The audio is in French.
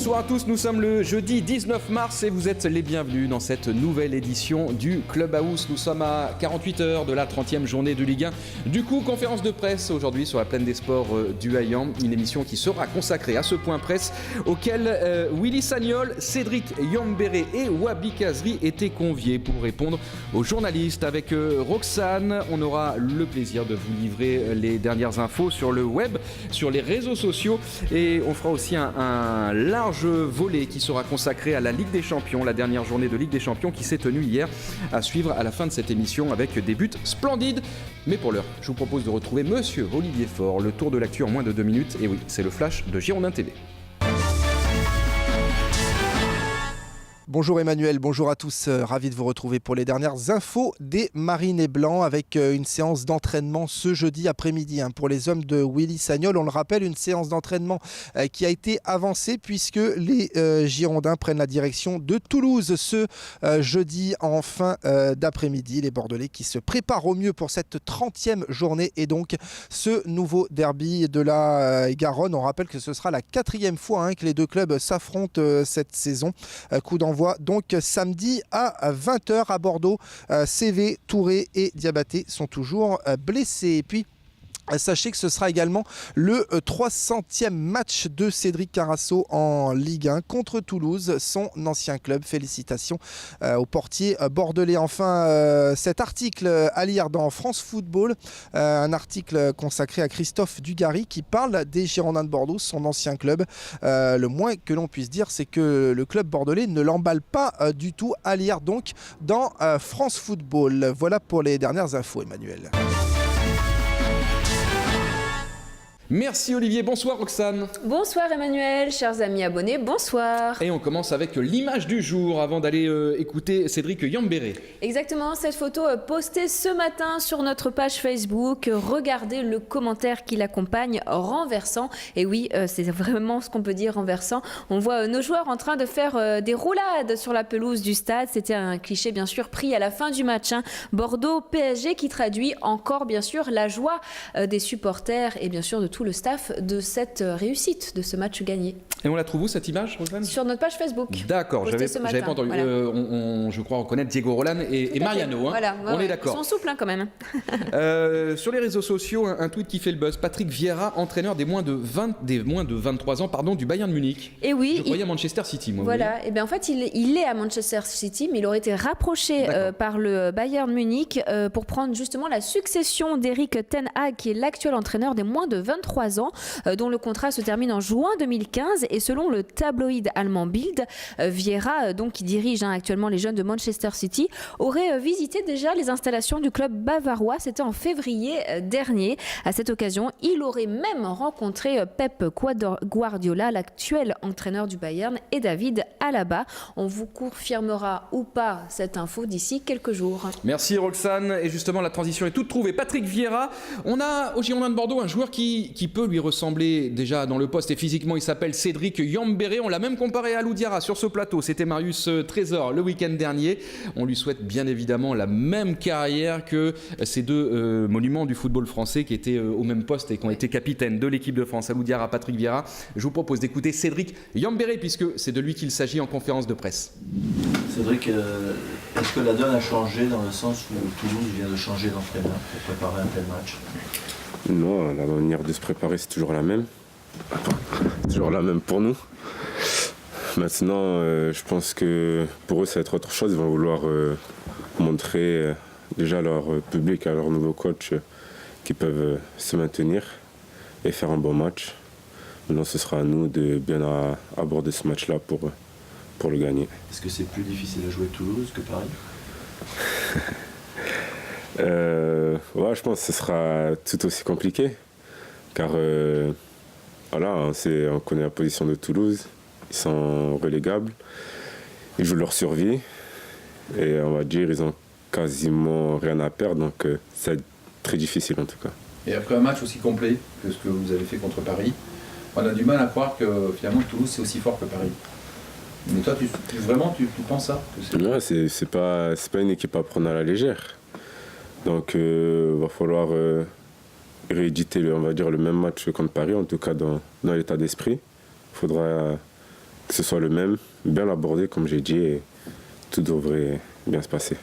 Bonsoir à tous, nous sommes le jeudi 19 mars et vous êtes les bienvenus dans cette nouvelle édition du Clubhouse. Nous sommes à 48 heures de la 30e journée de Ligue 1. Du coup, conférence de presse aujourd'hui sur la plaine des sports du Haillan, une émission qui sera consacrée à ce point presse auquel Willy Sagnol, Cédric Yambéré et Wabi Kazri étaient conviés pour répondre aux journalistes. Avec Roxane, on aura le plaisir de vous livrer les dernières infos sur le web, sur les réseaux sociaux et on fera aussi un large volet qui sera consacré à la Ligue des Champions, la dernière journée de Ligue des Champions qui s'est tenue hier, à suivre à la fin de cette émission avec des buts splendides. Mais pour l'heure, je vous propose de retrouver Monsieur Olivier Faure, le tour de l'actu en moins de 2 minutes. Et oui, c'est le flash de Girondin TV. Bonjour Emmanuel, bonjour à tous, ravi de vous retrouver pour les dernières infos des Marines et Blancs avec une séance d'entraînement ce jeudi après-midi pour les hommes de Willy Sagnol. On le rappelle, une séance d'entraînement qui a été avancée puisque les Girondins prennent la direction de Toulouse ce jeudi en fin d'après-midi. Les Bordelais qui se préparent au mieux pour cette 30e journée et donc ce nouveau derby de la Garonne. On rappelle que ce sera la 4e fois que les deux clubs s'affrontent cette saison. Coup d'envoi donc samedi à 20h à Bordeaux. CV, Touré et Diabaté sont toujours blessés. Et puis sachez que ce sera également le 300e match de Cédric Carasso en Ligue 1 contre Toulouse, son ancien club. Félicitations au portier bordelais. Enfin, cet article à lire dans France Football, un article consacré à Christophe Dugarry qui parle des Girondins de Bordeaux, son ancien club. Le moins que l'on puisse dire, c'est que le club bordelais ne l'emballe pas du tout, à lire donc dans France Football. Voilà pour les dernières infos, Emmanuel. Merci Olivier, bonsoir Roxane. Bonsoir Emmanuel, chers amis abonnés, bonsoir. Et on commence avec l'image du jour avant d'aller écouter Cédric Yambéré. Exactement, cette photo postée ce matin sur notre page Facebook. Regardez le commentaire qui l'accompagne, renversant. Et oui, c'est vraiment ce qu'on peut dire, renversant. On voit nos joueurs en train de faire des roulades sur la pelouse du stade. C'était un cliché bien sûr pris à la fin du match. Bordeaux-PSG qui traduit encore bien sûr la joie des supporters et bien sûr de tout le staff de cette réussite, de ce match gagné. Et on la trouve où cette image, Roxane ? Sur notre page Facebook. D'accord, j'avais pas entendu. Voilà. Je crois reconnaître Diego Roland et Mariano. Voilà, on est d'accord. Ils sont souples quand même. Sur les réseaux sociaux, un tweet qui fait le buzz. Patrick Vieira, entraîneur des moins de 23 ans du Bayern Munich. Et oui. Je croyais à Manchester City, moi. Voilà, et bien en fait, il est à Manchester City, mais il aurait été rapproché par le Bayern Munich pour prendre justement la succession d'Eric Ten Hag, qui est l'actuel entraîneur des moins de 23 ans, dont le contrat se termine en juin 2015. Et selon le tabloïd allemand Bild, Vieira, donc, qui dirige actuellement les jeunes de Manchester City, aurait visité déjà les installations du club bavarois. C'était en février dernier. À cette occasion, il aurait même rencontré Pep Guardiola, l'actuel entraîneur du Bayern, et David Alaba. On vous confirmera ou pas cette info d'ici quelques jours. Merci Roxane. Et justement, la transition est toute trouvée. Patrick Vieira, on a au Girondin de Bordeaux un joueur qui peut lui ressembler déjà dans le poste et physiquement. Il s'appelle Cédric Yambéré. On l'a même comparé à Alou Diarra sur ce plateau. C'était Marius Trésor le week-end dernier. On lui souhaite bien évidemment la même carrière que ces deux monuments du football français qui étaient au même poste et qui ont été capitaines de l'équipe de France. Alou Diarra, Patrick Vieira. Je vous propose d'écouter Cédric Yambéré puisque c'est de lui qu'il s'agit en conférence de presse. Cédric, est-ce que la donne a changé dans le sens où Toulouse vient de changer d'entraîneur pour préparer un tel match ? Non, la manière de se préparer, c'est toujours la même. C'est toujours la même pour nous. Maintenant, je pense que pour eux, ça va être autre chose. Ils vont vouloir montrer déjà à leur public, à leur nouveau coach, qu'ils peuvent se maintenir et faire un bon match. Maintenant, ce sera à nous de bien aborder ce match-là pour le gagner. Est-ce que c'est plus difficile à jouer Toulouse que Paris ? Ouais, je pense que ce sera tout aussi compliqué car voilà, on connaît la position de Toulouse, ils sont relégables, ils jouent leur survie et on va dire ils ont quasiment rien à perdre, donc ça va être très difficile en tout cas. Et après un match aussi complet que ce que vous avez fait contre Paris, on a du mal à croire que finalement Toulouse c'est aussi fort que Paris. Mais toi, tu penses ça que Ouais, c'est pas une équipe à prendre à la légère. Donc va falloir rééditer on va dire le même match contre Paris, en tout cas dans l'état d'esprit. Il faudra que ce soit le même, bien l'aborder comme j'ai dit, et tout devrait bien se passer.